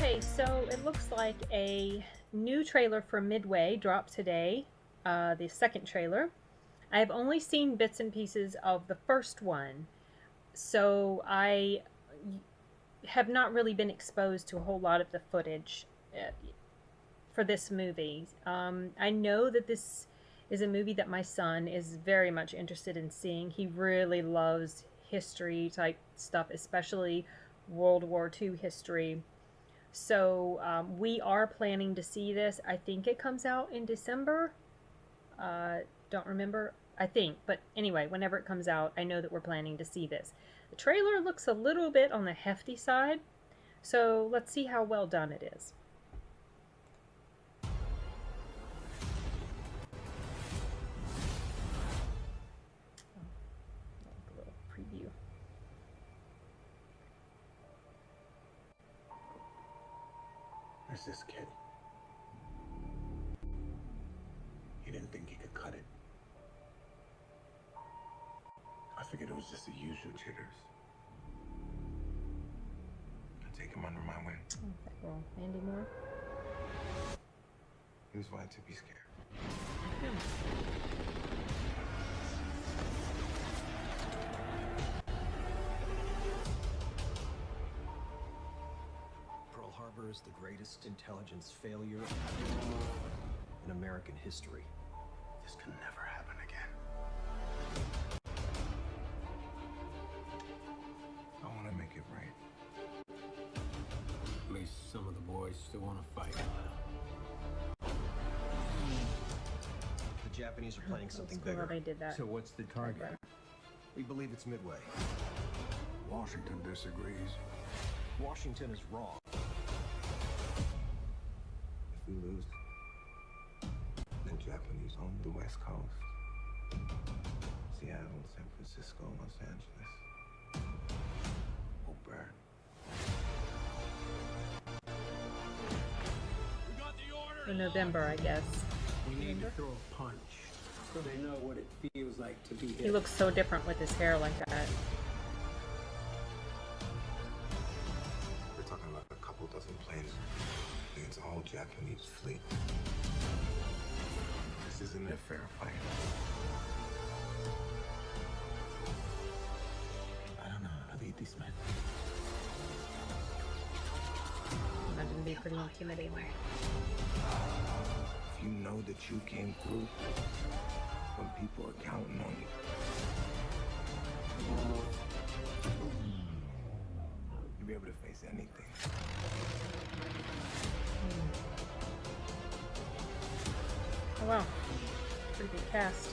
Okay, so it looks like a new trailer for Midway dropped today, the second trailer. I have only seen bits and pieces of the first one, so I have not really been exposed to a whole lot of the footage for this movie. I know that this is a movie that my son is very much interested in seeing. He really loves history type stuff, especially World War II history. So we are planning to see this. I think it comes out in December. Don't remember. I think. But anyway, whenever it comes out, I know that we're planning to see this. The trailer looks a little bit on the hefty side. So let's see how well done it is. A little preview. There's this kid. He didn't think he could cut it. I figured it was just the usual jitters. I take him under my wing. Okay, well, Andy Moore. He was right to be scared. Pearl Harbor is the greatest intelligence failure in American history. This can never happen again. I want to make it right. At least some of the boys still want to fight. The Japanese are planning something It's cool how bigger. they did that. So what's the target? We believe it's Midway. Washington disagrees. Washington is wrong. If we lose, the Japanese own the West Coast. Seattle, San Francisco, Los Angeles. Will burn. For November, I guess. We need to throw a punch so they know what it feels like to be hit. He looks so different with his hair like that. We're talking about a couple dozen planes against a whole Japanese fleet. This isn't a fair fight. I don't know how to lead these men. Imagine it'd be pretty intimidating. If you know that you came through when people are counting on you, you'll be able to face anything. Oh wow, pretty big cast.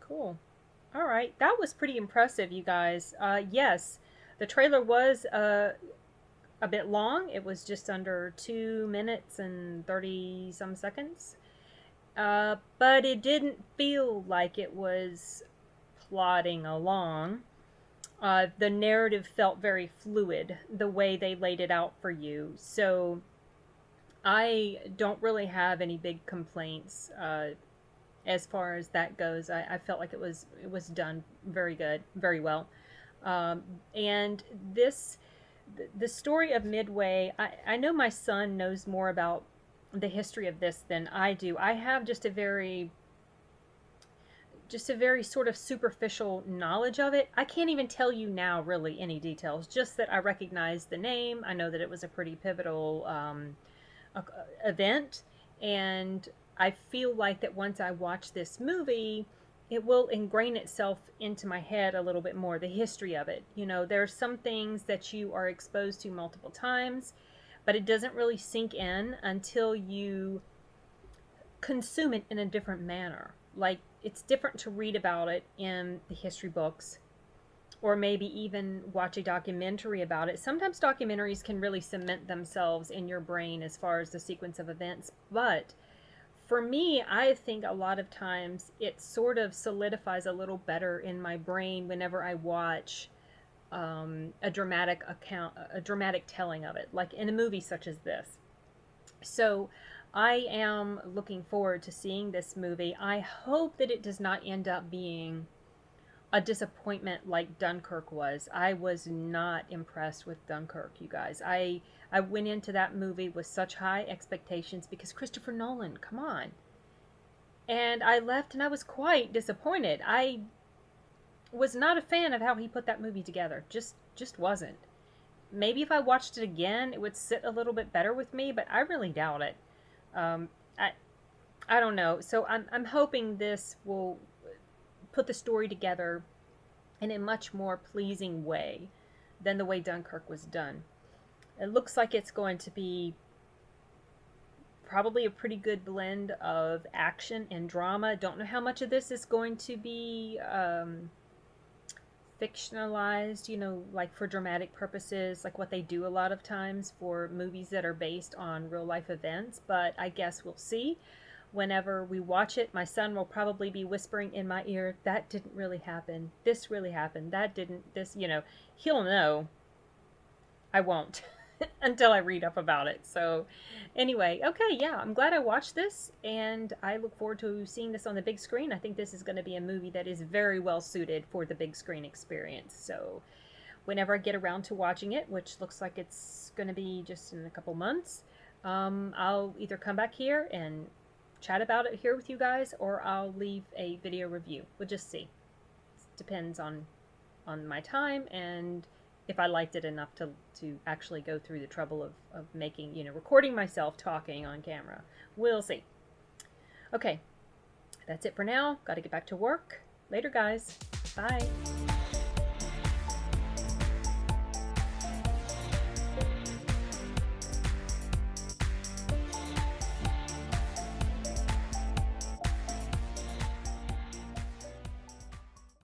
Cool. All right, that was pretty impressive, you guys. Yes, the trailer was a bit long. It was just under 2 minutes and 30 some seconds. But it didn't feel like it was plodding along. The narrative felt very fluid, the way they laid it out for you. So I don't really have any big complaints as far as that goes. I felt like it was done very good, very well. And the story of Midway, I know my son knows more about the history of this than I do. I have just a very sort of superficial knowledge of it. I can't even tell you now really any details, just that I recognize the name. I know that it was a pretty pivotal event, and I feel like that once I watch this movie, it will ingrain itself into my head a little bit more, the history of it. You know, there are some things that you are exposed to multiple times, but it doesn't really sink in until you consume it in a different manner. Like, it's different to read about it in the history books or maybe even watch a documentary about it. Sometimes documentaries can really cement themselves in your brain as far as the sequence of events, but for me, I think a lot of times it sort of solidifies a little better in my brain whenever I watch a dramatic telling of it, like in a movie such as this. So I am looking forward to seeing this movie. I hope that it does not end up being a disappointment like Dunkirk was. I was not impressed with Dunkirk, you guys. I went into that movie with such high expectations because Christopher Nolan, come on. And I left and I was quite disappointed. I was not a fan of how he put that movie together. Just wasn't. Maybe if I watched it again, it would sit a little bit better with me, but I really doubt it. Um, I I don't know. So I'm hoping this will put the story together in a much more pleasing way than the way Dunkirk was done. It looks like it's going to be probably a pretty good blend of action and drama. Don't know how much of this is going to be fictionalized, you know, like for dramatic purposes, like what they do a lot of times for movies that are based on real life events, but I guess we'll see. Whenever we watch it, my son will probably be whispering in my ear, that didn't really happen, this really happened, that didn't, this, you know, he'll know. I won't until I read up about it. So, anyway, okay, yeah, I'm glad I watched this, and I look forward to seeing this on the big screen. I think this is going to be a movie that is very well suited for the big screen experience. So, whenever I get around to watching it, which looks like it's going to be just in a couple months, I'll either come back here and chat about it here with you guys, or I'll leave a video review. We'll just see. It depends on my time and if I liked it enough to actually go through the trouble of making, you know, recording myself talking on camera. We'll see. Okay, that's it for now. Got to get back to work. Later, guys. Bye.